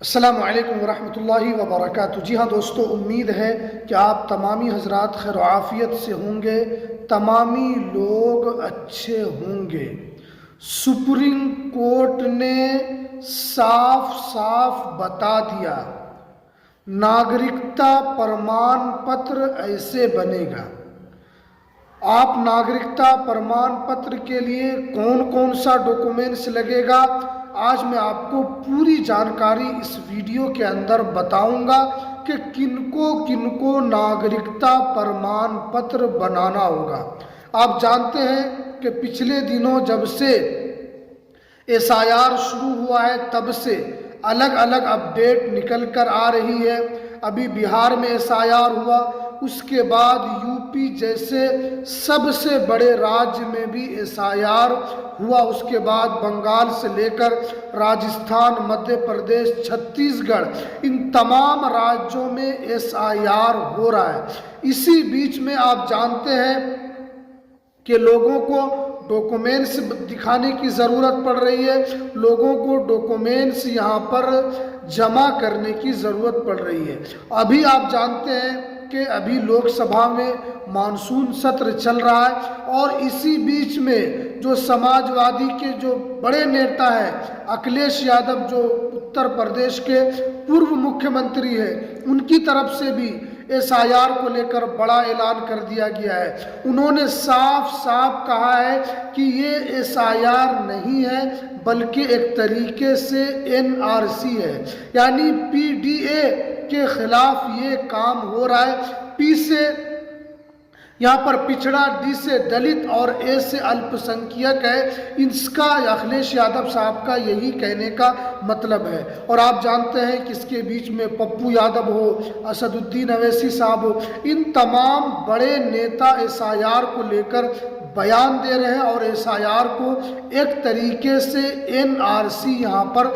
अस्सलामु अलैकुम वरहमतुल्लाहि वबरकातुहू। जी हाँ दोस्तों, उम्मीद है कि आप तमामी हजरात खैर आफियत से होंगे, तमामी लोग अच्छे होंगे। सुप्रीम कोर्ट ने साफ साफ बता दिया, नागरिकता प्रमाण पत्र ऐसे बनेगा। आप नागरिकता प्रमाण पत्र के लिए कौन कौन सा डॉक्यूमेंट्स लगेगा, आज मैं आपको पूरी जानकारी इस वीडियो के अंदर बताऊंगा कि किनको किनको नागरिकता प्रमाण पत्र बनाना होगा। आप जानते हैं कि पिछले दिनों जब से एसआईआर शुरू हुआ है तब से अलग अलग अपडेट निकल कर आ रही है। अभी बिहार में एसआईआर हुआ, उसके बाद यूपी जैसे सबसे बड़े राज्य में भी एसआईआर हुआ, उसके बाद बंगाल से लेकर राजस्थान, मध्य प्रदेश, छत्तीसगढ़, इन तमाम राज्यों में एसआईआर हो रहा है। इसी बीच में आप जानते हैं कि लोगों को डॉक्यूमेंट्स दिखाने की ज़रूरत पड़ रही है, लोगों को डॉक्यूमेंट्स यहाँ पर जमा करने की ज़रूरत पड़ रही है। अभी आप जानते हैं कि अभी लोकसभा में मानसून सत्र चल रहा है और इसी बीच में जो समाजवादी के जो बड़े नेता हैं अखिलेश यादव, जो उत्तर प्रदेश के पूर्व मुख्यमंत्री हैं, उनकी तरफ से भी एसआईआर को लेकर बड़ा ऐलान कर दिया गया है। उन्होंने साफ साफ कहा है कि ये एसआईआर नहीं है बल्कि एक तरीके से एनआरसी है, यानी पीडीए के खिलाफ ये काम हो रहा है। पी से यहाँ पर पिछड़ा, डी से दलित और ए से अल्पसंख्यक है। इसका अखिलेश यादव साहब का यही कहने का मतलब है। और आप जानते हैं कि इसके बीच में पप्पू यादव हो, असदुद्दीन अवैसी साहब हो, इन तमाम बड़े नेता एसआईआर को लेकर बयान दे रहे हैं और एसआईआर को एक तरीके से एनआरसी यहाँ पर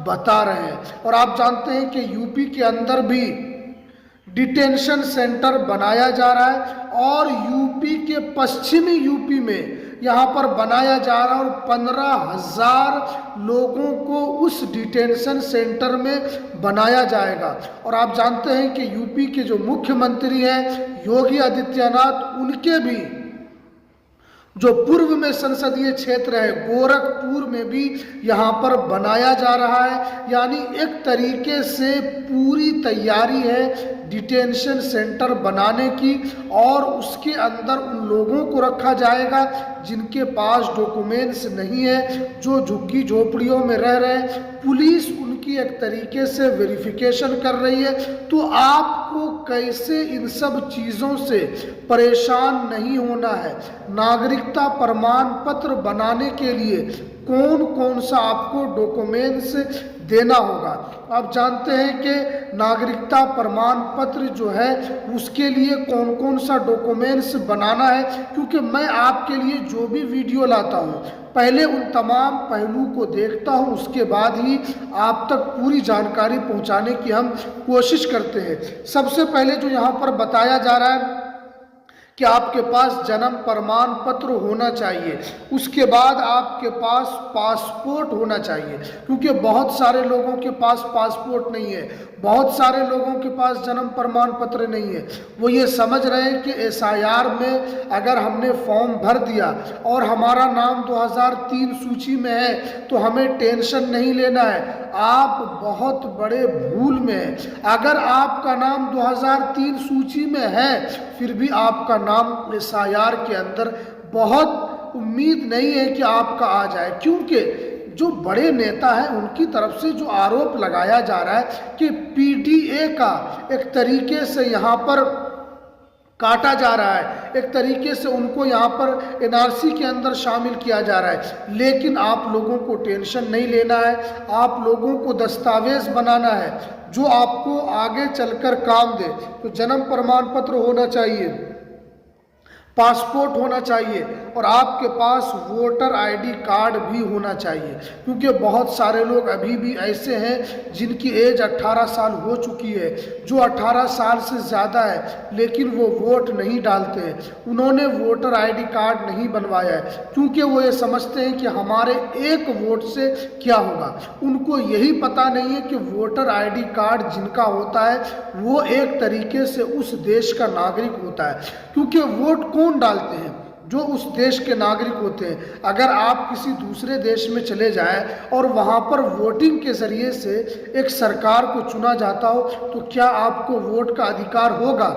बता रहे हैं। और आप जानते हैं कि यूपी के अंदर भी डिटेंशन सेंटर बनाया जा रहा है और यूपी के पश्चिमी यूपी में यहाँ पर बनाया जा रहा है और 15,000 लोगों को उस डिटेंशन सेंटर में बनाया जाएगा। और आप जानते हैं कि यूपी के जो मुख्यमंत्री हैं योगी आदित्यनाथ, उनके भी जो पूर्व में संसदीय क्षेत्र है गोरखपुर में भी यहाँ पर बनाया जा रहा है। यानी एक तरीके से पूरी तैयारी है डिटेंशन सेंटर बनाने की और उसके अंदर उन लोगों को रखा जाएगा जिनके पास डॉक्यूमेंट्स नहीं है, जो झुग्गी झोपड़ियों में रह रहे हैं। पुलिस उनकी एक तरीके से वेरिफिकेशन कर रही है। तो आपको कैसे इन सब चीज़ों से परेशान नहीं होना है। नागरिकता प्रमाण पत्र बनाने के लिए कौन कौन सा आपको डॉक्यूमेंट्स देना होगा। आप जानते हैं कि नागरिकता प्रमाण पत्र जो है उसके लिए कौन कौन सा डॉक्यूमेंट्स बनाना है, क्योंकि मैं आपके लिए जो भी वीडियो लाता हूँ पहले उन तमाम पहलू को देखता हूँ, उसके बाद ही आप तक पूरी जानकारी पहुँचाने की हम कोशिश करते हैं। सबसे पहले जो यहाँ पर बताया जा रहा है कि आपके पास जन्म प्रमाण पत्र होना चाहिए, उसके बाद आपके पास पासपोर्ट होना चाहिए, क्योंकि बहुत सारे लोगों के पास पासपोर्ट नहीं है, बहुत सारे लोगों के पास जन्म प्रमाण पत्र नहीं है। वो ये समझ रहे हैं कि एसआईआर में अगर हमने फॉर्म भर दिया और हमारा नाम 2003 सूची में है तो हमें टेंशन नहीं लेना है। आप बहुत बड़े भूल में हैं। अगर आपका नाम 2003 सूची में है फिर भी आपका नाम एसआईआर के अंदर बहुत उम्मीद नहीं है कि आपका आ जाए, क्योंकि जो बड़े नेता हैं उनकी तरफ से जो आरोप लगाया जा रहा है कि पीडीए का एक तरीके से यहाँ पर काटा जा रहा है, एक तरीके से उनको यहाँ पर एनआरसी के अंदर शामिल किया जा रहा है। लेकिन आप लोगों को टेंशन नहीं लेना है, आप लोगों को दस्तावेज बनाना है जो आपको आगे चलकर काम दे। तो जन्म प्रमाण पत्र होना चाहिए, पासपोर्ट होना चाहिए और आपके पास वोटर आईडी कार्ड भी होना चाहिए, क्योंकि बहुत सारे लोग अभी भी ऐसे हैं जिनकी एज 18 साल हो चुकी है, जो 18 साल से ज़्यादा है लेकिन वो वोट नहीं डालते हैं। उन्होंने वोटर आईडी कार्ड नहीं बनवाया है क्योंकि वो ये समझते हैं कि हमारे एक वोट से क्या होगा। उनको यही पता नहीं है कि वोटर आईडी कार्ड जिनका होता है वो एक तरीके से उस देश का नागरिक होता है, क्योंकि वोट कौन डालते हैं? जो उस देश के नागरिक होते हैं। अगर आप किसी दूसरे देश में चले जाएं और वहाँ पर वोटिंग के ज़रिए से एक सरकार को चुना जाता हो तो क्या आपको वोट का अधिकार होगा?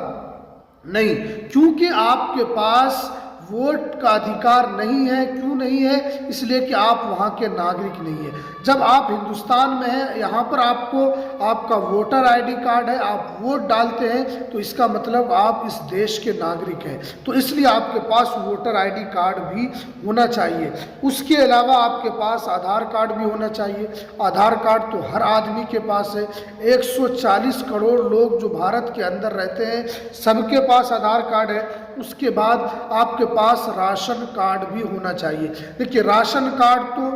नहीं, क्योंकि आपके पास वोट का अधिकार नहीं है। क्यों नहीं है? इसलिए कि आप वहाँ के नागरिक नहीं है। जब आप हिंदुस्तान में हैं, यहाँ पर आपको आपका वोटर आईडी कार्ड है, आप वोट डालते हैं तो इसका मतलब आप इस देश के नागरिक हैं। तो इसलिए आपके पास वोटर आईडी कार्ड भी होना चाहिए। उसके अलावा आपके पास आधार कार्ड भी होना चाहिए। आधार कार्ड तो हर आदमी के पास है। 140 करोड़ लोग जो भारत के अंदर रहते हैं सबके पास आधार कार्ड है। उसके बाद आपके पास राशन कार्ड भी होना चाहिए। देखिए, राशन कार्ड तो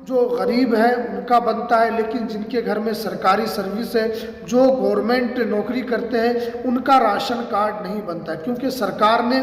जो गरीब है उनका बनता है, लेकिन जिनके घर में सरकारी सर्विस है, जो गवर्नमेंट नौकरी करते हैं, उनका राशन कार्ड नहीं बनता, क्योंकि सरकार ने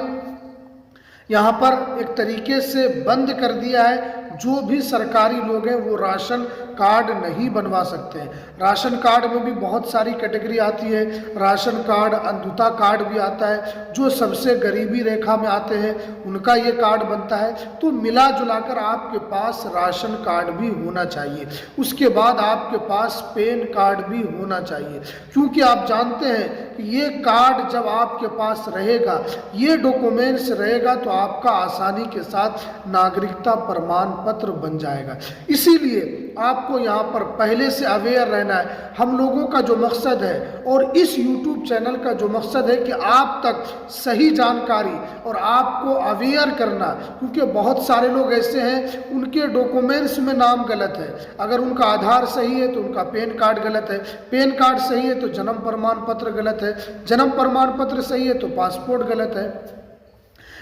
यहाँ पर एक तरीके से बंद कर दिया है। जो भी सरकारी लोग हैं वो राशन कार्ड नहीं बनवा सकते हैं। राशन कार्ड में भी बहुत सारी कैटेगरी आती है। राशन कार्ड, अंधुता कार्ड भी आता है। जो सबसे गरीबी रेखा में आते हैं उनका ये कार्ड बनता है। तो मिला जुलाकर आपके पास राशन कार्ड भी होना चाहिए। उसके बाद आपके पास पैन कार्ड भी होना चाहिए, क्योंकि आप जानते हैं कि ये कार्ड जब आपके पास रहेगा, ये डॉक्यूमेंट्स रहेगा तो आपका आसानी के साथ नागरिकता प्रमाण पत्र बन जाएगा। इसीलिए आपको यहाँ पर पहले से अवेयर रहना है। हम लोगों का जो मकसद है और इस YouTube चैनल का जो मकसद है कि आप तक सही जानकारी और आपको अवेयर करना, क्योंकि बहुत सारे लोग ऐसे हैं उनके डॉक्यूमेंट्स में नाम गलत है। अगर उनका आधार सही है तो उनका पैन कार्ड गलत है, पैन कार्ड सही है तो जन्म प्रमाण पत्र गलत है, जन्म प्रमाण पत्र सही है तो पासपोर्ट गलत है।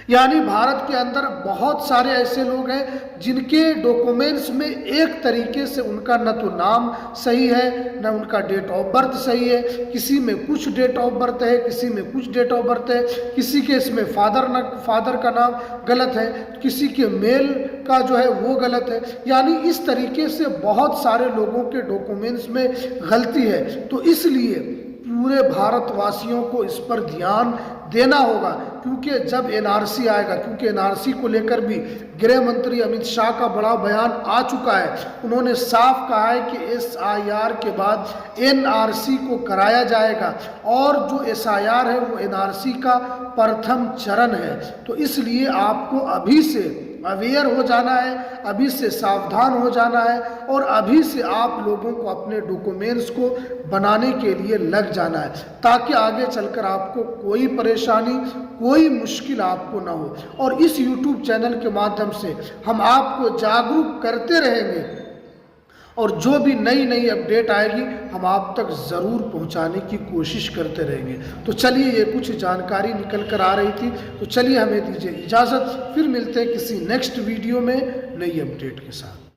यानी भारत के अंदर बहुत सारे ऐसे लोग हैं जिनके डॉक्यूमेंट्स में एक तरीके से उनका न तो नाम सही है, न उनका डेट ऑफ बर्थ सही है। किसी में कुछ डेट ऑफ बर्थ है, किसी में कुछ डेट ऑफ बर्थ है, किसी के इसमें फादर का नाम गलत है, किसी के मेल का जो है वो गलत है। यानी इस तरीके से बहुत सारे लोगों के डॉक्यूमेंट्स में गलती है। तो इसलिए पूरे भारतवासियों को इस पर ध्यान देना होगा, क्योंकि जब एनआरसी आएगा, क्योंकि एनआरसी को लेकर भी गृह मंत्री अमित शाह का बड़ा बयान आ चुका है। उन्होंने साफ कहा है कि एसआईआर के बाद एनआरसी को कराया जाएगा और जो एसआईआर है वो एनआरसी का प्रथम चरण है। तो इसलिए आपको अभी से अवेयर हो जाना है, अभी से सावधान हो जाना है और अभी से आप लोगों को अपने डॉक्यूमेंट्स को बनाने के लिए लग जाना है, ताकि आगे चलकर आपको कोई परेशानी, कोई मुश्किल आपको ना हो। और इस YouTube चैनल के माध्यम से हम आपको जागरूक करते रहेंगे और जो भी नई नई अपडेट आएगी हम आप तक ज़रूर पहुंचाने की कोशिश करते रहेंगे। तो चलिए, ये कुछ जानकारी निकल कर आ रही थी, तो चलिए हमें दीजिए इजाज़त। फिर मिलते हैं किसी नेक्स्ट वीडियो में नई अपडेट के साथ।